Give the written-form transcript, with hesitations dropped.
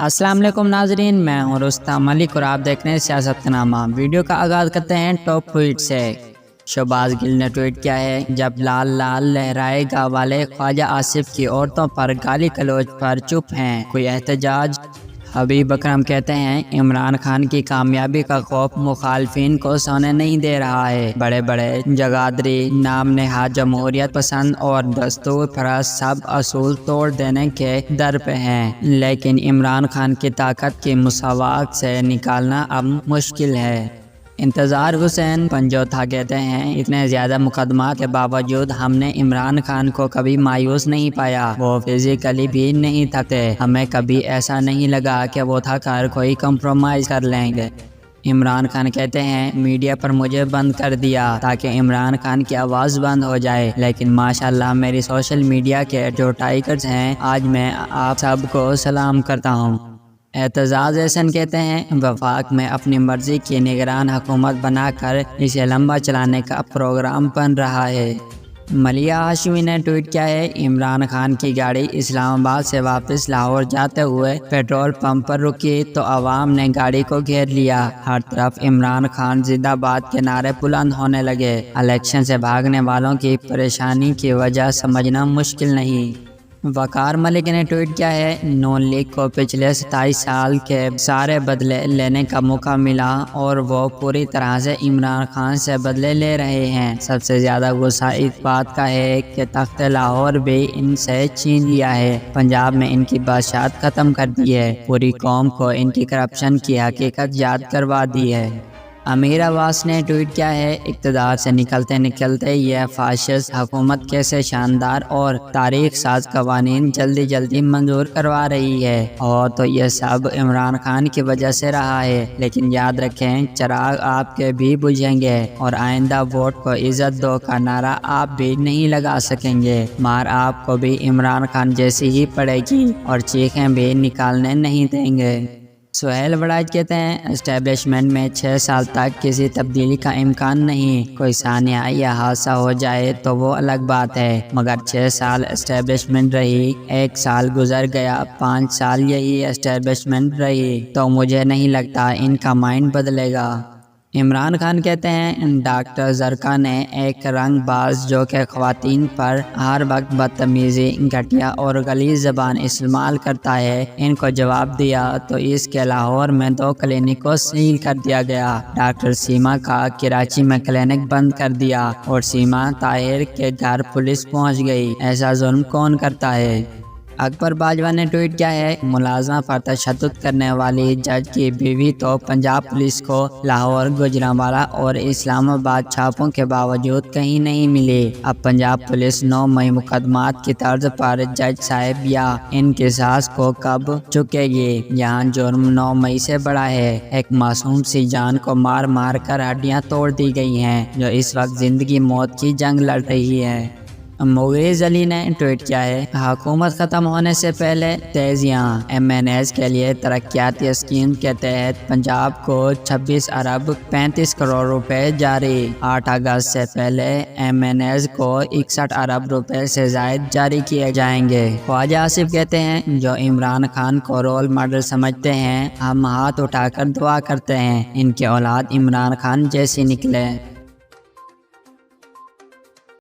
अस्सलाम वालेकुम नाजरीन, मैं हूं रुस्तम मलिक और आप देख रहे हैं सियासतनामा। वीडियो का आगाज़ करते हैं टॉप ट्वीट से। शहबाज गिल ने ट्वीट किया है, जब लाल लाल लहराएगा वाले ख्वाजा आसिफ की औरतों पर गाली गलौज पर चुप हैं, कोई एहतजाज। हबीब अकरम कहते हैं, इमरान खान की कामयाबी का खौफ मुखालफिन को सोने नहीं दे रहा है। बड़े बड़े जगादरी नाम नेहाद जमहूरियत पसंद और दस्तूर परस्त सब असूल तोड़ देने के दर पे हैं, लेकिन इमरान खान की ताकत की मुसावात से निकालना अब मुश्किल है। इंतज़ार हुसैन पंजोथा कहते हैं, इतने ज़्यादा मुकदमा के बावजूद हमने इमरान खान को कभी मायूस नहीं पाया। वो फिजिकली भी नहीं थकते। हमें कभी ऐसा नहीं लगा कि वो थक कर कोई कंप्रोमाइज़ कर लेंगे। इमरान खान कहते हैं, मीडिया पर मुझे बंद कर दिया ताकि इमरान खान की आवाज़ बंद हो जाए, लेकिन माशाल्लाह मेरी सोशल मीडिया के जो टाइगर्स हैं, आज मैं आप सबको सलाम करता हूँ। एतजाज़ एहसन कहते हैं, वफाक में अपनी मर्जी की निगरान हुकूमत बनाकर इसे लंबा चलाने का प्रोग्राम बन रहा है। मलिया हाशमी ने ट्वीट किया है, इमरान खान की गाड़ी इस्लामाबाद से वापस लाहौर जाते हुए पेट्रोल पंप पर रुकी तो आवाम ने गाड़ी को घेर लिया। हर तरफ इमरान खान जिंदाबाद के नारे बुलंद होने लगे। इलेक्शन से भागने वालों की परेशानी की वजह समझना मुश्किल नहीं। वकार मलिक ने ट्वीट किया है, नून लीग को पिछले 27 साल के सारे बदले लेने का मौका मिला और वो पूरी तरह से इमरान खान से बदले ले रहे हैं। सबसे ज़्यादा गुस्सा इस बात का है कि तख्त लाहौर भी इनसे छीन लिया है, पंजाब में इनकी बादशाहत ख़त्म कर दी है, पूरी कौम को इनकी करप्शन की हकीकत याद करवा दी है। अमीर अब्बास ने ट्वीट किया है, इक़्तिदार से निकलते निकलते यह फाशिस्ट हुकूमत कैसे शानदार और तारीख साज कवानीन जल्दी जल्दी मंजूर करवा रही है, और तो यह सब इमरान खान की वजह से रहा है। लेकिन याद रखें, चिराग आपके भी बुझेंगे और आइंदा वोट को इज्जत दो का नारा आप भी नहीं लगा सकेंगे। मार आपको भी इमरान खान जैसी ही पड़ेगी और चीखें भी निकालने नहीं देंगे। सुहेल वड़ाइज कहते हैं, एस्टेब्लिशमेंट में 6 साल तक किसी तब्दीली का इम्कान नहीं। कोई सानिया या हादसा हो जाए तो वो अलग बात है, मगर 6 साल एस्टेब्लिशमेंट रही, 1 साल गुजर गया, 5 साल यही एस्टेब्लिशमेंट रही, तो मुझे नहीं लगता इनका माइंड बदलेगा। इमरान खान कहते हैं, डॉक्टर जरका ने एक रंगबाज जो कि ख्वातीन पर हर वक्त बदतमीज़ी, घटिया और गलीज़ ज़बान इस्तेमाल करता है, इनको जवाब दिया तो इसके लाहौर में 2 क्लिनिक को सील कर दिया गया। डॉक्टर सीमा का कराची में क्लिनिक बंद कर दिया और सीमा ताहिर के घर पुलिस पहुंच गई। ऐसा जुल्म कौन करता है। अकबर बाजवा ने ट्वीट किया है, मुलाजमा पर तशद्दुद करने वाली जज की बीवी तो पंजाब पुलिस को लाहौर, गुजरांवाला और इस्लामाबाद छापों के बावजूद कहीं नहीं मिली। अब पंजाब पुलिस 9 मई मुकदमात की तर्ज पर जज साहब या इनकी सास को कब चुकेगी। यहाँ जुर्म 9 मई से बड़ा है। एक मासूम सी जान को मार मार कर हड्डियाँ तोड़ दी गई हैं, जो इस वक्त जिंदगी मौत की जंग लड़ रही है। मुगीज़ अली ने ट्वीट किया है, हुकूमत ख़त्म होने से पहले तेज़ियाँ। MNS के लिए तरक्याती स्कीम के तहत पंजाब को 26 अरब 35 करोड़ रुपए जारी। 8 अगस्त से पहले MNS को 61 अरब रुपए से ज़ायद जारी किए जाएंगे। ख्वाजा आसिफ कहते हैं, जो इमरान खान को रोल मॉडल समझते हैं, हम हाथ उठाकर दुआ करते हैं इनकी औलाद इमरान खान जैसी निकले।